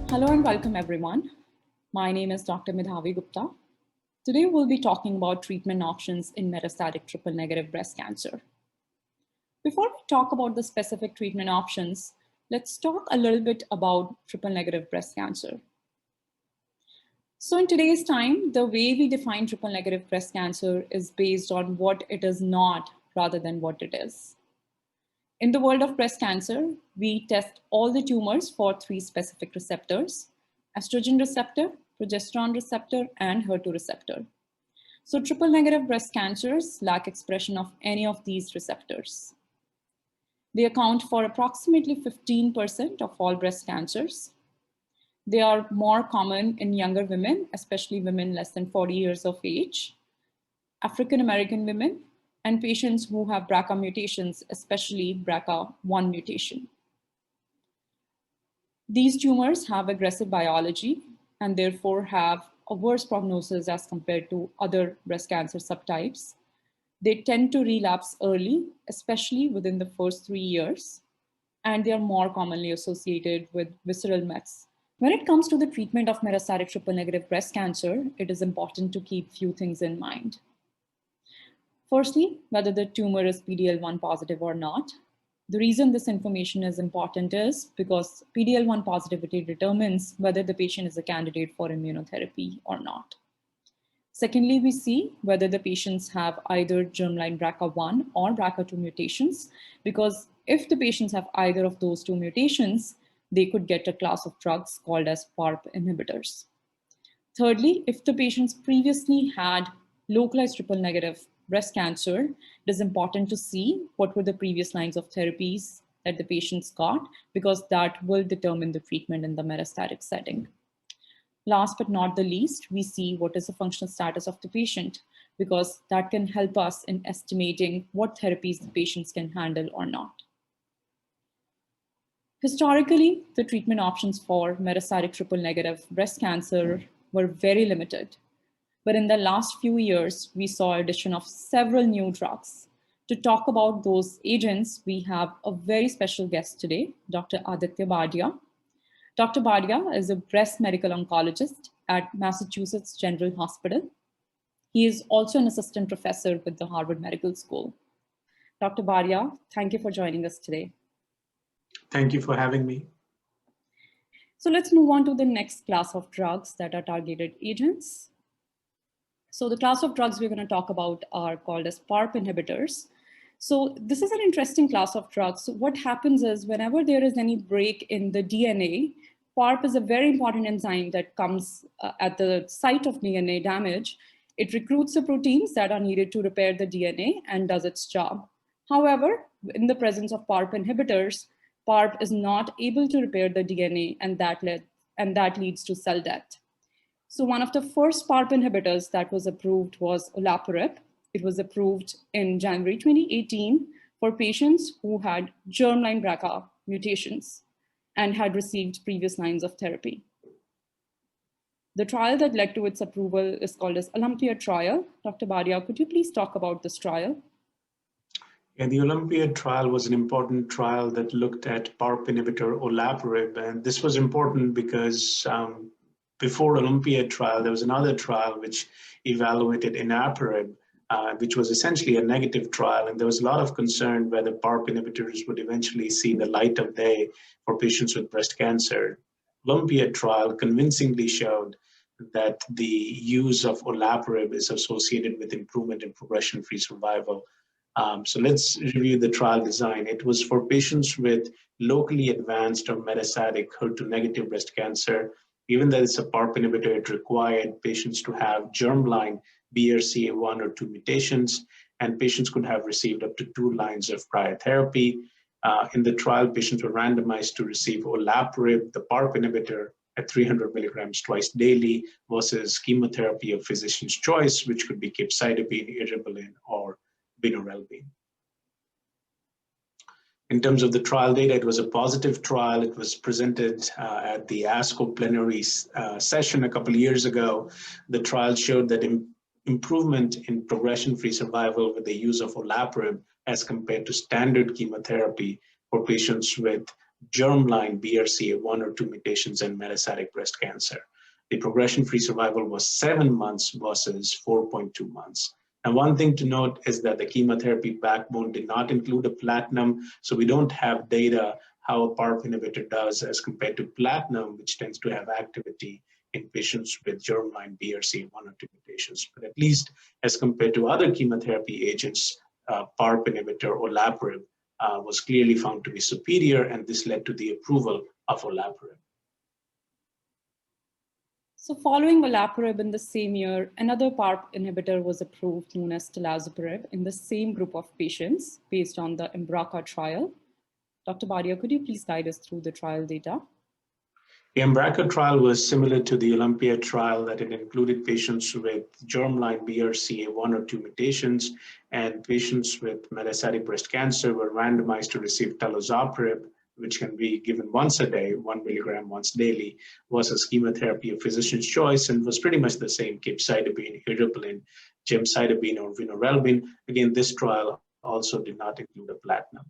Hello and welcome everyone. My name is Dr. Medhavi Gupta. Today we'll be talking about treatment options in metastatic triple-negative breast cancer. Before we talk about the specific treatment options, let's talk a little bit about triple-negative breast cancer. So in today's time, the way we define triple-negative breast cancer is based on what it is not rather than what it is. In the world of breast cancer, we test all the tumors for 3 specific receptors: estrogen receptor, progesterone receptor, and HER2 receptor. So triple-negative breast cancers lack expression of any of these receptors. They account for approximately 15% of all breast cancers. They are more common in younger women, especially women less than 40 years of age, African American women, and patients who have BRCA mutations, especially BRCA1 mutation. These tumors have aggressive biology and therefore have a worse prognosis as compared to other breast cancer subtypes. They tend to relapse early, especially within the first 3 years, and they are more commonly associated with visceral mets. When it comes to the treatment of metastatic triple-negative breast cancer, it is important to keep few things in mind. Firstly, whether the tumor is PD-L1 positive or not. The reason this information is important is because PD-L1 positivity determines whether the patient is a candidate for immunotherapy or not. Secondly, we see whether the patients have either germline BRCA1 or BRCA2 mutations, because if the patients have either of those 2 mutations, they could get a class of drugs called as PARP inhibitors. Thirdly, if the patients previously had localized triple-negative breast cancer, it is important to see what were the previous lines of therapies that the patients got, because that will determine the treatment in the metastatic setting. Last but not the least, we see what is the functional status of the patient, because that can help us in estimating what therapies the patients can handle or not. Historically, the treatment options for metastatic triple-negative breast cancer were very limited. But in the last few years, we saw addition of several new drugs. To talk about those agents, we have a very special guest today, Dr. Aditya Bardai. Dr. Bardai is a breast medical oncologist at Massachusetts General Hospital. He is also an assistant professor with the Harvard Medical School. Dr. Bardai, thank you for joining us today. Thank you for having me. So let's move on to the next class of drugs that are targeted agents. So the class of drugs we're going to talk about are called as PARP inhibitors. So this is an interesting class of drugs. So what happens is whenever there is any break in the DNA, PARP is a very important enzyme that comes at the site of DNA damage. It recruits the proteins that are needed to repair the DNA and does its job. However, in the presence of PARP inhibitors, PARP is not able to repair the DNA, and that leads to cell death. So one of the first PARP inhibitors that was approved was olaparib. It was approved in January 2018 for patients who had germline BRCA mutations and had received previous lines of therapy. The trial that led to its approval is called as Olympia trial. Dr. Bardai, could you please talk about this trial? Yeah, the Olympia trial was an important trial that looked at PARP inhibitor olaparib, and this was important because before Olympia trial, there was another trial which evaluated inaparib, which was essentially a negative trial, and there was a lot of concern whether PARP inhibitors would eventually see the light of day for patients with breast cancer. Olympia trial convincingly showed that the use of olaparib is associated with improvement in progression-free survival. So let's review the trial design. It was for patients with locally advanced or metastatic HER2-negative breast cancer. Even though it's a PARP inhibitor, it required patients to have germline BRCA1 or 2 mutations, and patients could have received up to 2 lines of prior therapy. In the trial, patients were randomized to receive olaparib, the PARP inhibitor, at 300 milligrams twice daily versus chemotherapy of physician's choice, which could be capecitabine, eribulin, or vinorelbine. In terms of the trial data, it was a positive trial. It was presented at the ASCO plenary session a couple of years ago. The trial showed that improvement in progression-free survival with the use of olaparib as compared to standard chemotherapy for patients with germline BRCA1 or 2 mutations and metastatic breast cancer. The progression-free survival was 7 months versus 4.2 months. And one thing to note is that the chemotherapy backbone did not include a platinum, so we don't have data how a PARP inhibitor does as compared to platinum, which tends to have activity in patients with germline BRCA1 or 2 mutations. But at least as compared to other chemotherapy agents, PARP inhibitor olaparib was clearly found to be superior, and this led to the approval of olaparib. So following olaparib in the same year, another PARP inhibitor was approved known as telosorab in the same group of patients based on the EMBRACA trial. Dr. Bardai, could you please guide us through the trial data? The EMBRACA trial was similar to the Olympia trial, that it included patients with germline BRCA1 or 2 mutations, and patients with metastatic breast cancer were randomized to receive telosorab, which can be given once a day, 1 milligram once daily, versus chemotherapy of physician's choice, and was pretty much the same: capecitabine, eribulin, gemcitabine, or vinorelbine. Again, this trial also did not include a platinum.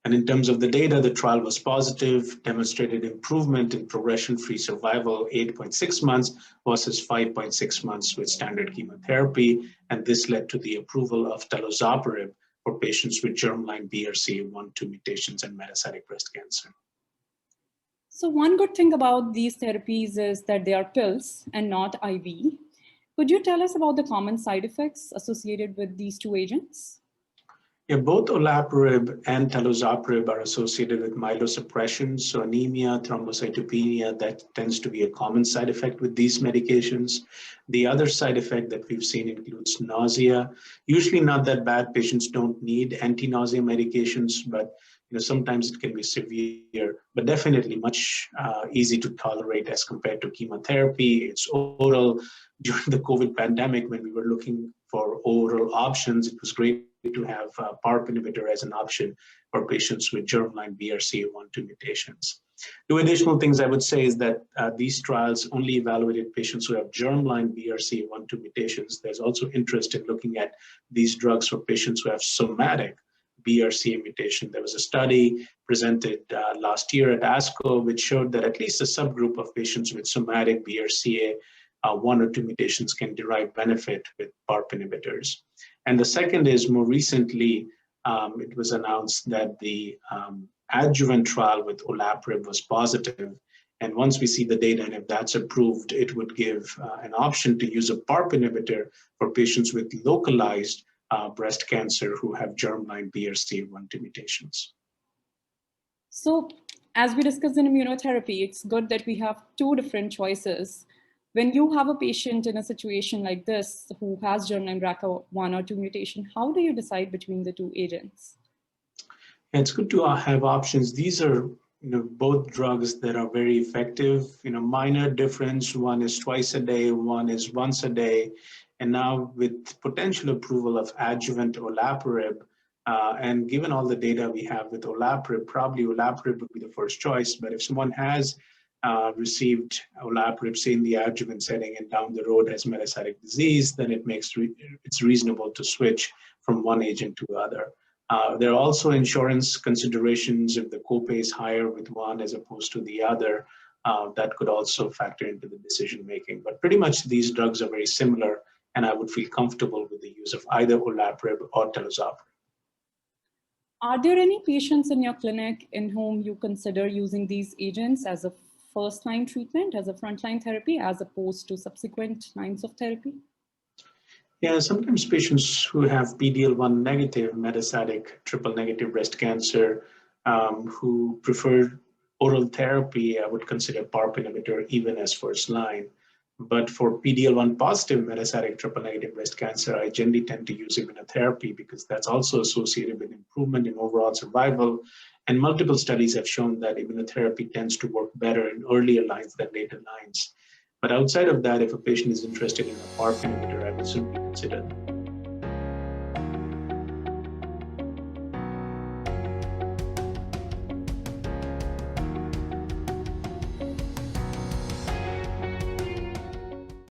And in terms of the data, the trial was positive, demonstrated improvement in progression-free survival, 8.6 months versus 5.6 months with standard chemotherapy. And this led to the approval of telosorab for patients with germline BRCA1, 2 mutations and metastatic breast cancer. So one good thing about these therapies is that they are pills and not IV. Could you tell us about the common side effects associated with these two agents? Yeah, both olaparib and telosorab are associated with myelosuppression, so anemia, thrombocytopenia, that tends to be a common side effect with these medications. The other side effect that we've seen includes nausea. Usually not that bad. Patients don't need anti-nausea medications, but sometimes it can be severe, but definitely much easy to tolerate as compared to chemotherapy. It's oral. During the COVID pandemic, when we were looking for oral options, it was great to have a PARP inhibitor as an option for patients with germline BRCA1, 2 mutations. Two additional things I would say is that these trials only evaluated patients who have germline BRCA1, 2 mutations. There's also interest in looking at these drugs for patients who have somatic BRCA mutation. There was a study presented last year at ASCO, which showed that at least a subgroup of patients with somatic BRCA1 or 2 mutations can derive benefit with PARP inhibitors. And the second is, more recently, it was announced that the adjuvant trial with olaparib was positive. And once we see the data, and if that's approved, it would give an option to use a PARP inhibitor for patients with localized breast cancer who have germline BRCA1, 2 mutations. So as we discussed in immunotherapy, it's good that we have two different choices. When you have a patient in a situation like this who has germline BRCA1 or 2 mutation, how do you decide between the two agents? It's good to have options. These are both drugs that are very effective. Minor difference: one is twice a day, one is once a day. And now with potential approval of adjuvant olaparib, and given all the data we have with olaparib, probably olaparib would be the first choice. But if someone has received olaparib, say in the adjuvant setting, and down the road has metastatic disease, then it's reasonable to switch from one agent to the other. There are also insurance considerations. If the copay is higher with one as opposed to the other, that could also factor into the decision making. But pretty much these drugs are very similar, and I would feel comfortable with the use of either olaparib or telosorab. Are there any patients in your clinic in whom you consider using these agents as a first-line treatment, as a frontline therapy, as opposed to subsequent lines of therapy? Yeah, sometimes patients who have PD-L1 negative metastatic triple-negative breast cancer who prefer oral therapy, I would consider PARP inhibitor even as first line. But for PD-L1 positive metastatic triple-negative breast cancer, I generally tend to use immunotherapy because that's also associated with improvement in overall survival. And multiple studies have shown that immunotherapy tends to work better in earlier lines than later lines. But outside of that, if a patient is interested in a PARP inhibitor, I would simply consider them.